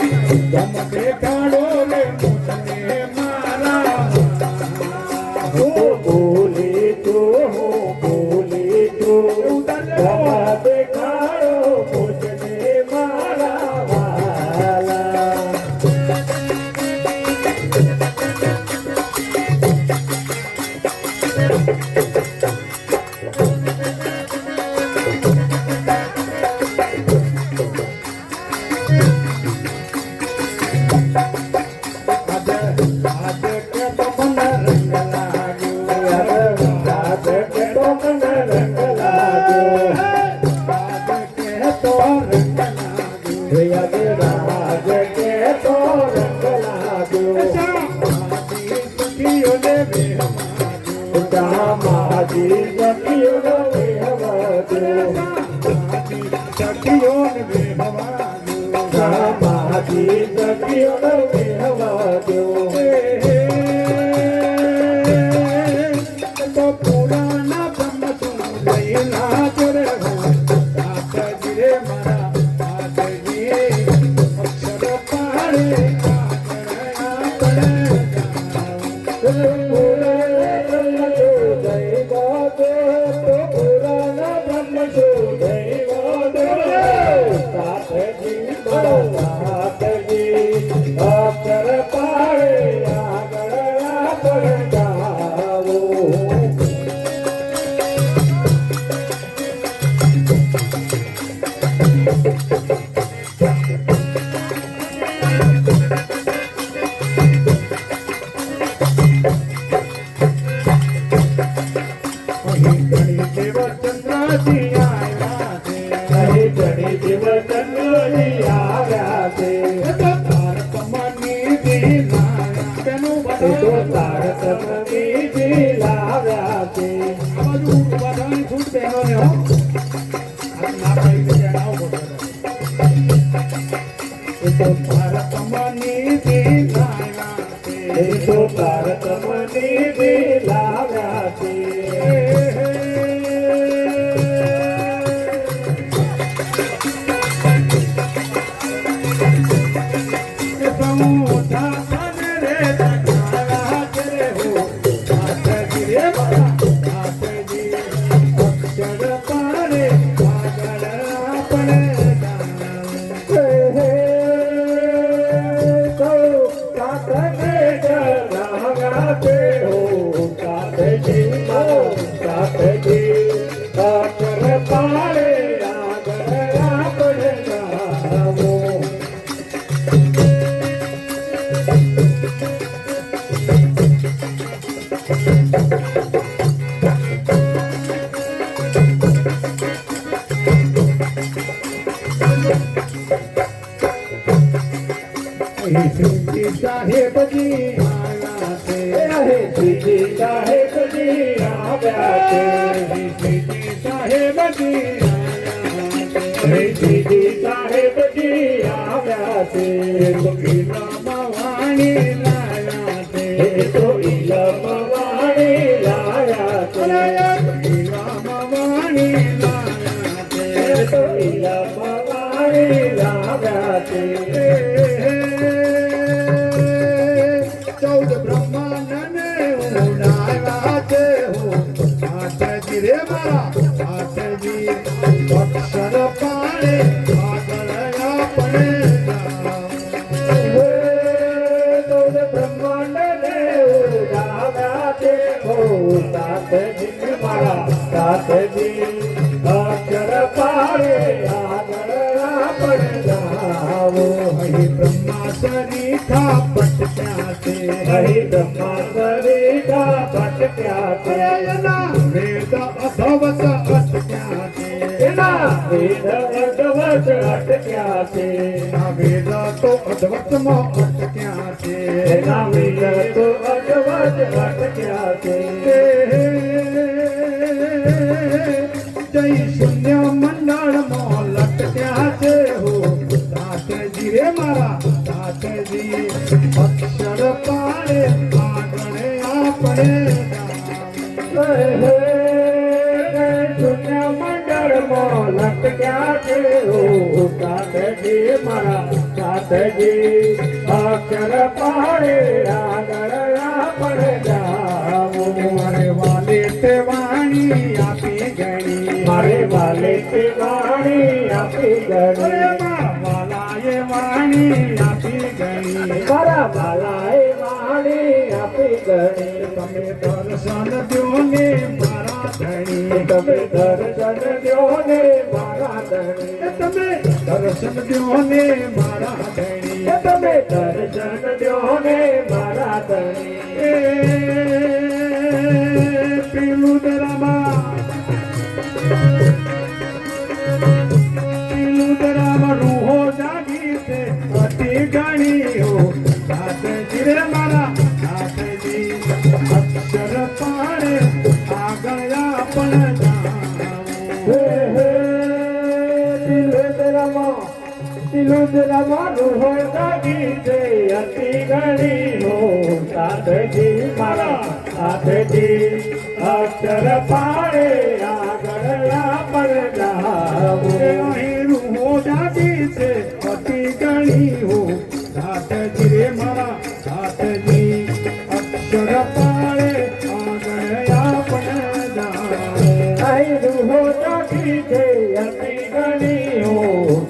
दम देखाडो रे मोठने मारा हो बोले तो दम देखाडो मोठने मारा वाला पुराना ब्रह्म सुनैला तेरे रे मारा माताजी अक्षर पाड़े साहेब जी आया थे साहेब जी आया थे साहेब जी साहेब जी आया थे तो इलामवाणी लाया थे तो इलामवाणी लाया थे इलामवाणी लाया थे तो इलामवाणी लाया थे रे मारा आठजी अक्षर पाड़े आगळया पडे ब्रह्मांड देव दादाते हो सातजी मारा सातजी अक्षर पाड़े आगळया पडे हरि ब्रह्मा सरिता पटक्याते हरि ब्रह्मा सरिता पटक्याते वेद अधवत अटक्याते वेद अधवत अटक्याते वेद तो अधवत म अटक्याते वेद तो अधवत अटक्याते जय शून्य मंडळ म लटक्याते हो तातजी रे मारा तातजी अक्षर पाळे आगळे आपणे शून्य मंडळ म लटक्याते हो तातजी मारा નાથજી અક્ષર પાડે આગળ આપણે જાવું મારે વાલે તે વાણી આપી ગણી મારે વાલે તે વાણી આપી અરે ગણી મારા વાલાએ વાણી આપી ગણી મારા વાલાએ વાણી આપી ગણી તમે દર્શન દ્યો ને મારા ધણી તમે દર્શન દ્યો ને મારા ધણી તમે દર્શન દ્યો ને મારા ધણી તમે દર્શન દ્યો ને મારા ધણી એ પેલું દરામાં રૂહો જાગી છે અતિ ગણી હો નાથજી રે મારા નાથજી અક્ષર પાડે આગળ પણ તિલુદરામાં રૂહો જાગી છે અતિ ઘણી હો સાધજી મારા સાધજી અક્ષર પાડે આગળ પણ જાવું અહીં રૂહો જાગી છે અતિ ગણી હો નાથજી રે મારા નાથજી અક્ષર પાડે આગળ પણ અહીં રૂહો જાગી છે અતિ ઘણી હો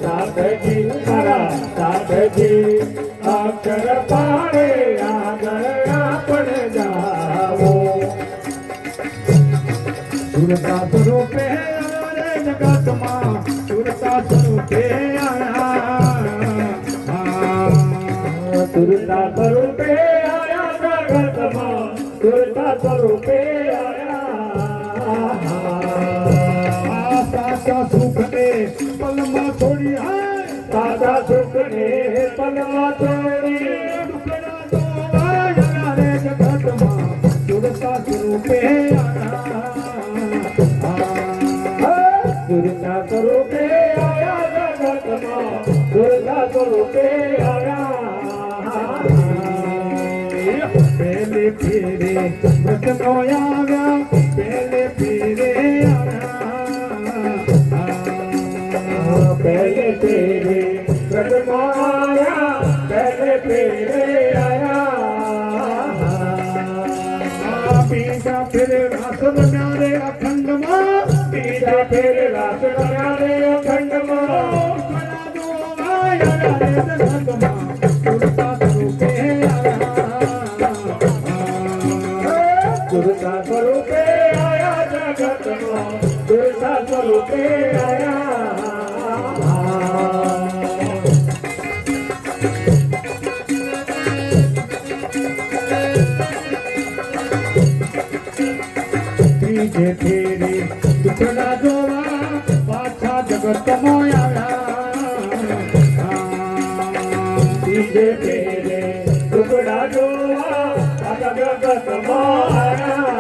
સાધજી મારા સાધજી અક્ષર પાડે આગળ પણ જાવું સુરતા સ્વરૂપે રે જગતમાં સુરતા સ્વરૂપે સુરતા સ્વરૂપે આયા જગતમાં સુરતા સ્વરૂપે આયા સાચા સુખને પલમાં છોડી સાદા સુખને પલમાં છોડી દુખડા તો વાયા રે જગતમાં સુરતા સ્વરૂપે સુરતા સ્વરૂપે આયા જગતમાં સુરતા સ્વરૂપે આયા પેલે ફેરે વ્રતનો આવ્યા પેલે ફેરે પહેલે ફેરે વ્રતમાં આયા પહેલે ફેરે આયા બીજા ફેરે રાસ રમ્યા રે અખંડમાં બીજા ફેરે રાસ રમ્યા રે અખંડમાં સુરતા સ્વરૂપે આયા જગતમાં સુરતા સ્વરૂપે આયા ત્રીજે ફેરે દુખડા જોવા પાછા જગતમાં આવ્યા બીજે ફેરે ટુકડા જોવા આખા જગતમાં આયા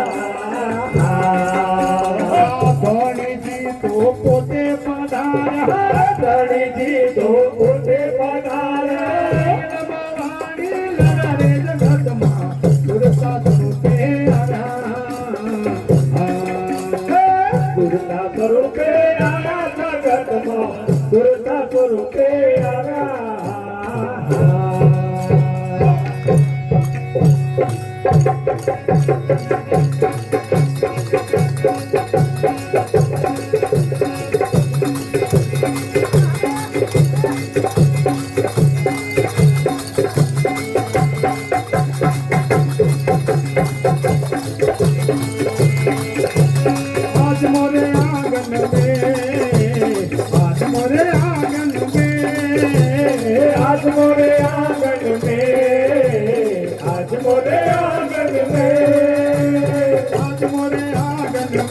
ધણીજી તો પોતે પધાર્યા ધણીજી તો પોતે પધાર્યા ભવાની લગાડે જગતમાં સુરતા સ્વરૂપે સુરતા સ્વરૂપે આયા જગતમાં સુરતા સ્વરૂપે आज मोरे आंगन में आज मोरे आंगन में आज मोरे आंगन में आज मोरे आंगन में आज मोरे आंगन में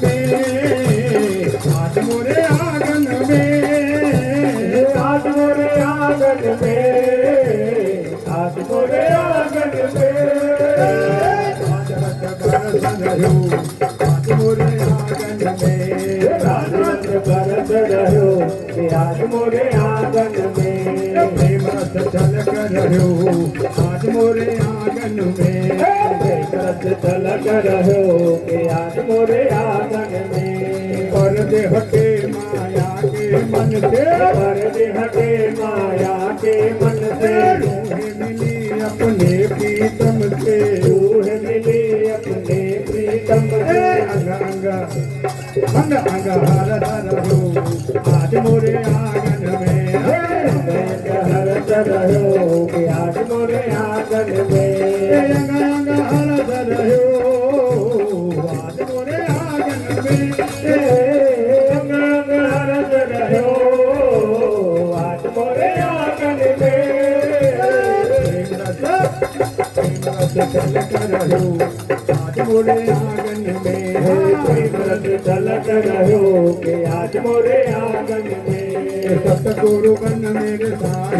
आज मोरे आंगन में आज मोरे आंगन में आज मोरे आंगन में आज मोरे आंगन में राजरथ भरत रहो कि आज मोरे आंगन में प्रेम रस छलक रहो आज मोरे आंगन में रथ तलक रहो कि आज मोरे आंगन में पर्दे हटे माया के मन से पर्दे हटे माया के मन आज मोरे आंगन में अंग हरत रहो कि आज मोरे आंगन में अंग अंग हरत रहो आज मोरे आंगन में अंग अंग हरत रहो आज मोरे आंगन में झलक रहो आज मोरे आंगन में प्रेम रस झलक रहो कि आज मोरे आंगन में सतगुरु बन मेरे साथ